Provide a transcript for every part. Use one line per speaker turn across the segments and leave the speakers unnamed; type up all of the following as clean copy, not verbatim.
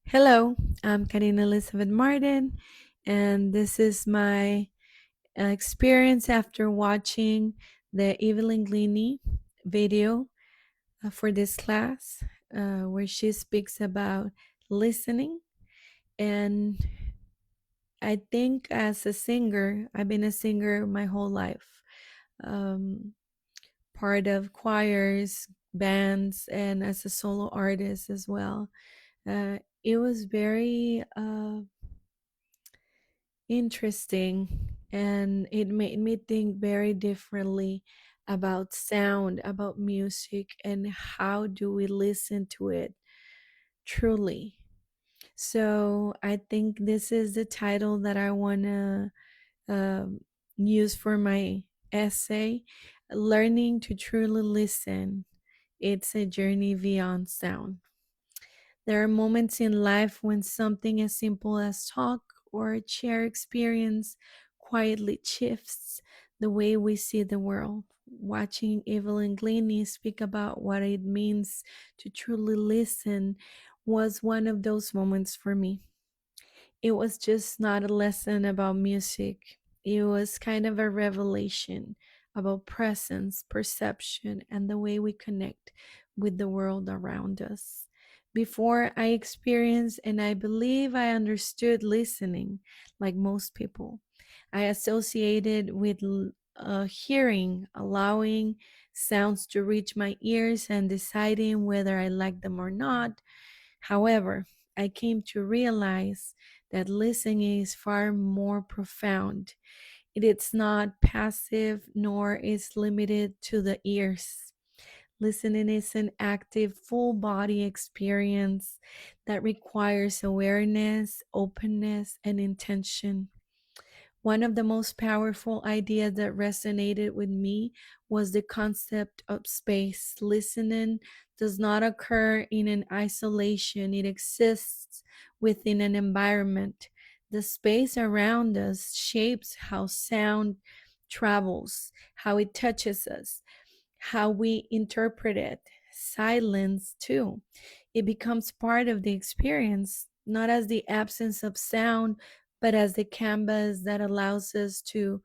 Hello, I'm Karina Elizabeth Martin, and this is my experience after watching the Evelyn Glennie video for this class, where she speaks about listening. And I think as a singer, I've been a singer my whole life, um, part of choirs, bands, and as a solo artist as well. It was very interesting, and it made me think very differently about sound, about music, and how do we listen to it truly. So I think this is the title that I want to um, use for my essay: Learning to Truly Listen. It's a journey beyond sound. There are moments in life when something as simple as talk or a shared experience quietly shifts the way we see the world. Watching Evelyn Glennie speak about what it means to truly listen was one of those moments for me. It was just not a lesson about music, it was kind of a revelation about presence, perception, and the way we connect with the world around us. Before I experienced and I believe I understood listening, like most people, I associated with hearing, allowing sounds to reach my ears and deciding whether I like them or not. However, I came to realize that listening is far more profound. It is not passive nor is limited to the ears. Listening is an active, full body experience that requires awareness, openness, and intention. One of the most powerful ideas that resonated with me was the concept of space. Listening does not occur in an isolation, it exists within an environment. The space around us shapes how sound travels, how it touches us, how we interpret it. Silence, too. It becomes part of the experience, not as the absence of sound, but as the canvas that allows us to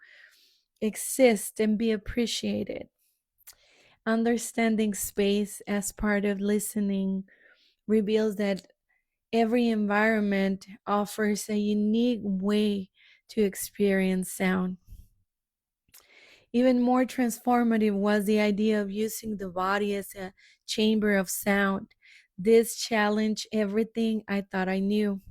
exist and be appreciated. Understanding space as part of listening reveals that every environment offers a unique way to experience sound. Even more transformative was the idea of using the body as a chamber of sound. This challenged everything I thought I knew.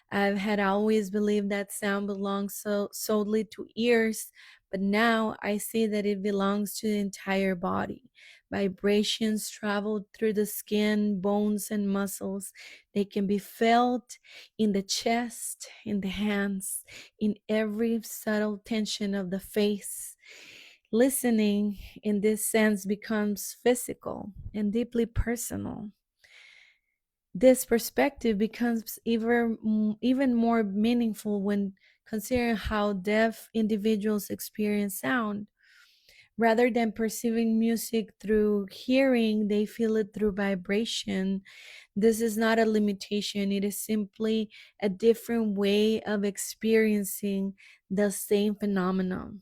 I had always believed that sound belongs solely to ears, but now I see that it belongs to the entire body. Vibrations travel through the skin, bones, and muscles. They can be felt in the chest, in the hands, in every subtle tension of the face. Listening, in this sense, becomes physical and deeply personal. This perspective becomes even more meaningful when considering how deaf individuals experience sound. Rather than perceiving music through hearing, they feel it through vibration. This is not a limitation, it is simply a different way of experiencing the same phenomenon.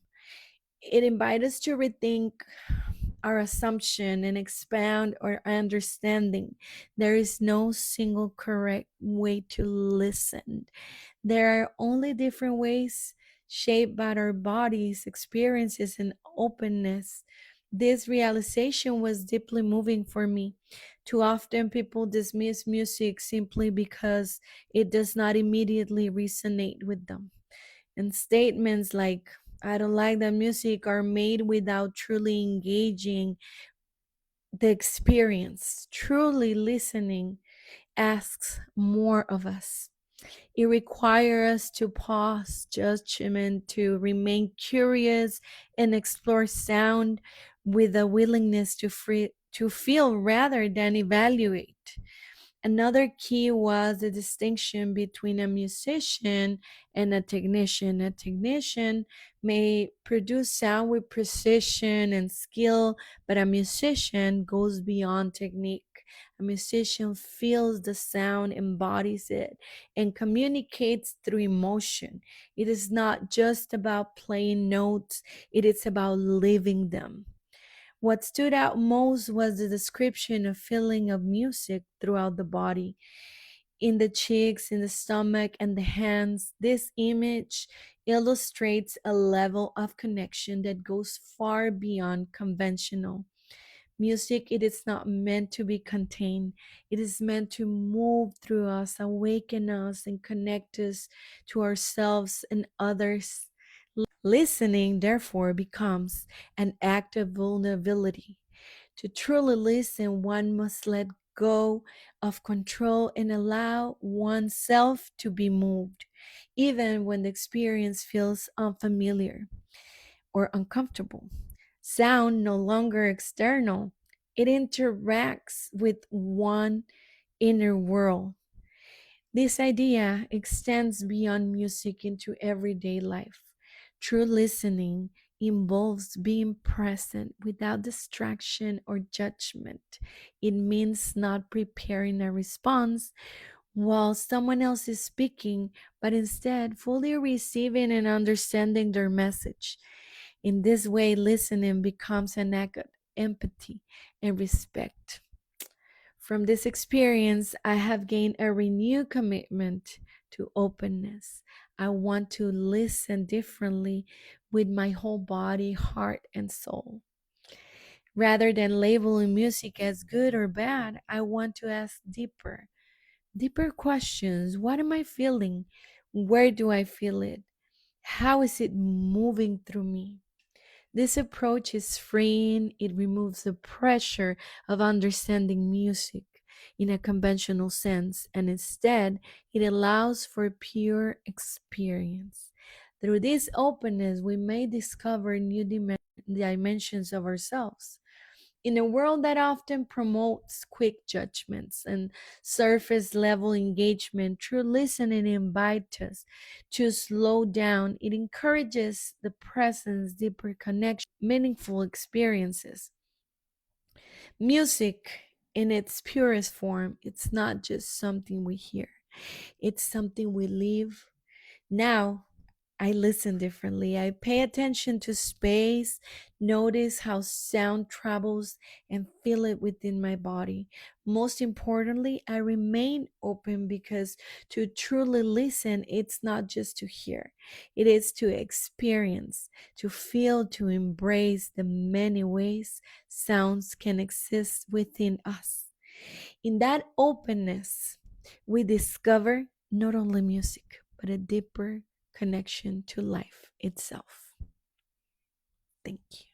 It invites us to rethink our assumption and expand our understanding. There is no single correct way to listen. There are only different ways shaped by our bodies, experiences, and openness. This realization was deeply moving for me. Too often, people dismiss music simply because it does not immediately resonate with them. And statements like, I don't like that music, are made without truly engaging the experience. Truly listening asks more of us. It requires us to pause judgment, to remain curious, and explore sound with a willingness to feel rather than evaluate. Another key was the distinction between a musician and a technician. A technician may produce sound with precision and skill, but a musician goes beyond technique. A musician feels the sound, embodies it, and communicates through emotion. It is not just about playing notes, it is about living them. What stood out most was the description of feeling of music throughout the body, in the cheeks, in the stomach, and the hands. This image illustrates a level of connection that goes far beyond conventional music. It is not meant to be contained, it is meant to move through us, awaken us, and connect us to ourselves and others. Listening, therefore, becomes an act of vulnerability. To truly listen, one must let go of control and allow oneself to be moved, even when the experience feels unfamiliar or uncomfortable. Sound no longer external, it interacts with one inner world. This idea extends beyond music into everyday life. True listening involves being present without distraction or judgment. It means not preparing a response while someone else is speaking, but instead fully receiving and understanding their message. In this way, listening becomes an act of empathy and respect. From this experience, I have gained a renewed commitment to openness. I want to listen differently with my whole body, heart, and soul. Rather than labeling music as good or bad, I want to ask deeper questions. What am I feeling? Where do I feel it? How is it moving through me? This approach is freeing, it removes the pressure of understanding music in a conventional sense, and instead, it allows for pure experience. Through this openness, we may discover new dimensions of ourselves. In a world that often promotes quick judgments and surface level engagement, true listening invites us to slow down. It encourages the presence, deeper connection, meaningful experiences. Music, in its purest form, it's not just something we hear, it's something we live. Now, I listen differently. I pay attention to space, notice how sound travels, and feel it within my body. Most importantly, I remain open because to truly listen, it's not just to hear, it is to experience, to feel, to embrace the many ways sounds can exist within us. In that openness, we discover not only music, but a deeper connection to life itself. Thank you.